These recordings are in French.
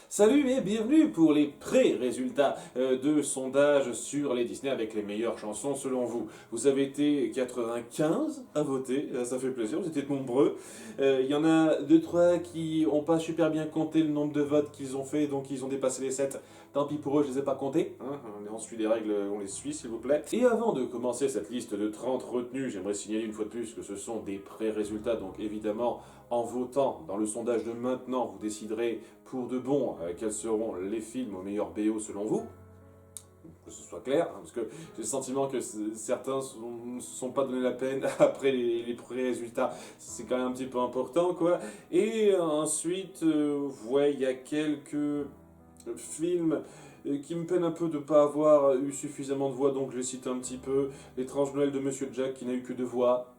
Salut et bienvenue pour les pré-résultats de sondage sur les Disney avec les meilleures chansons selon vous. Vous avez été 95 à voter, ça fait plaisir, vous étiez nombreux. Il y en a 2-3 qui n'ont pas super bien compté le nombre de votes qu'ils ont fait, donc ils ont dépassé les 7. Tant pis pour eux, je les ai pas comptés. Hein, on suit les règles, on les suit s'il vous plaît. Et avant de commencer cette liste de 30 retenues, j'aimerais signaler une fois de plus que ce sont des pré-résultats, donc évidemment en votant dans le sondage de maintenant, vous déciderez pour de bon quels seront les films au meilleur BO selon vous. Que ce soit clair, hein, parce que j'ai le sentiment que certains ne se sont pas donné la peine après les pré-résultats. C'est quand même un petit peu important, quoi. Et ensuite, ouais, il y a quelques films qui me peinent un peu de ne pas avoir eu suffisamment de voix, donc je les cite un petit peu. L'étrange Noël de Monsieur Jack qui n'a eu que 2 voix.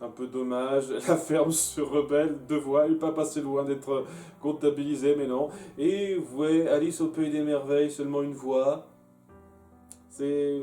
Un peu dommage, la ferme se rebelle, 2 voix, il n'est pas passé loin d'être comptabilisé, mais non. Et ouais, Alice au Pays des Merveilles, seulement 1 voix. C'est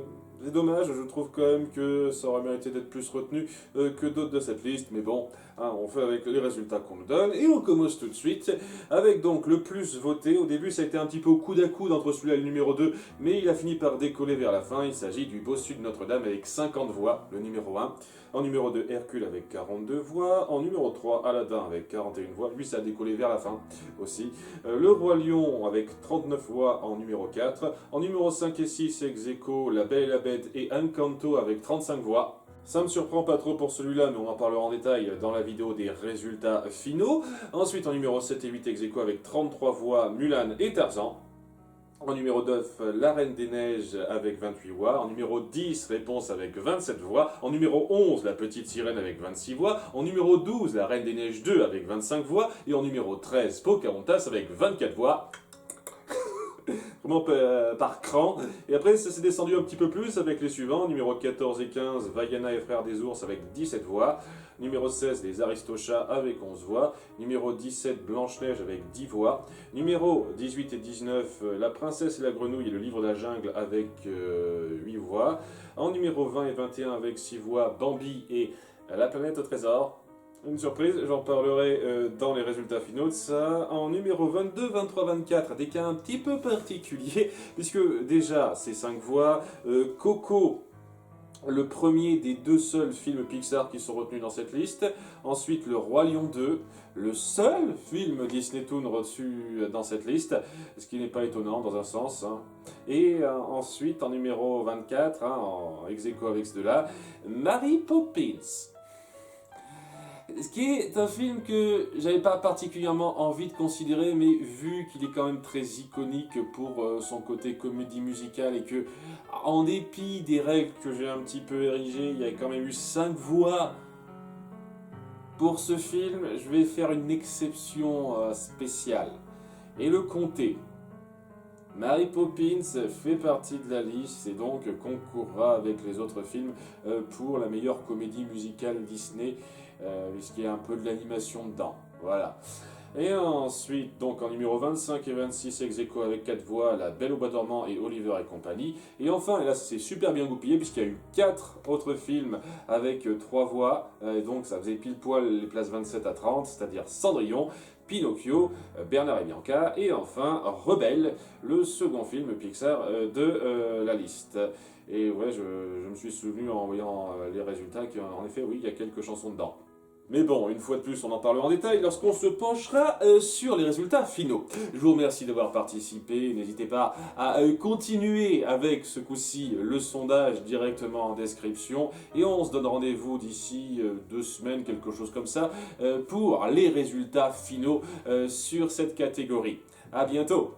dommage, je trouve quand même que ça aurait mérité d'être plus retenu que d'autres de cette liste, mais bon, hein, on fait avec les résultats qu'on nous donne, et on commence tout de suite avec donc le plus voté. Au début, ça a été un petit peu au coude à coude entre celui-là et le numéro 2, mais il a fini par décoller vers la fin. Il s'agit du Bossu de Notre-Dame avec 50 voix, le numéro 1. En numéro 2, Hercule avec 42 voix. En numéro 3, Aladdin avec 41 voix. Lui, ça a décollé vers la fin aussi. Le Roi Lion avec 39 voix en numéro 4. En numéro 5 et 6, ex aequo, La Belle et la Bête et Encanto avec 35 voix. Ça me surprend pas trop pour celui-là, mais on en parlera en détail dans la vidéo des résultats finaux. Ensuite, en numéro 7 et 8, ex aequo avec 33 voix, Mulan et Tarzan. En numéro 9, La Reine des Neiges avec 28 voix. En numéro 10, Réponse avec 27 voix. En numéro 11, La Petite Sirène avec 26 voix. En numéro 12, La Reine des Neiges 2 avec 25 voix. Et en numéro 13, Pocahontas avec 24 voix. Vraiment par cran. Et après, ça s'est descendu un petit peu plus avec les suivants. Numéro 14 et 15, Vaiana et Frères des Ours avec 17 voix. Numéro 16, Les Aristochats avec 11 voix. Numéro 17, Blanche-Neige avec 10 voix. Numéro 18 et 19, La Princesse et la Grenouille et le Livre de la Jungle avec 8 voix. En numéro 20 et 21 avec 6 voix, Bambi et La Planète au Trésor. Une surprise, j'en parlerai dans les résultats finaux de ça. En numéro 22, 23, 24, des cas un petit peu particuliers, puisque déjà, c'est 5 voix. Coco, le premier des 2 seuls films Pixar qui sont retenus dans cette liste. Ensuite, Le Roi Lion 2, le seul film Disney Toon reçu dans cette liste, ce qui n'est pas étonnant dans un sens. Hein. Et ensuite, en numéro 24, hein, en ex aequo avec ce là, Mary Poppins. Ce qui est un film que j'avais pas particulièrement envie de considérer, mais vu qu'il est quand même très iconique pour son côté comédie musicale et que, en dépit des règles que j'ai un petit peu érigées, il y a quand même eu 5 voix pour ce film, je vais faire une exception spéciale et le compter. Mary Poppins fait partie de la liste et donc concourra avec les autres films pour la meilleure comédie musicale Disney, puisqu'il y a un peu de l'animation dedans. Voilà. Et ensuite, donc en numéro 25 et 26, ex aequo avec 4 voix, La Belle au Bois dormant et Oliver et compagnie. Et enfin, et là c'est super bien goupillé, puisqu'il y a eu 4 autres films avec 3 voix, donc ça faisait pile poil les places 27 à 30, c'est-à-dire Cendrillon, Pinocchio, Bernard et Bianca, et enfin Rebelle, le second film Pixar de la liste. Et ouais, je me suis souvenu en voyant les résultats qu'en effet, oui, il y a quelques chansons dedans. Mais bon, une fois de plus, on en parlera en détail lorsqu'on se penchera sur les résultats finaux. Je vous remercie d'avoir participé. N'hésitez pas à continuer avec ce coup-ci le sondage directement en description. Et on se donne rendez-vous d'ici 2 semaines, quelque chose comme ça, pour les résultats finaux sur cette catégorie. À bientôt!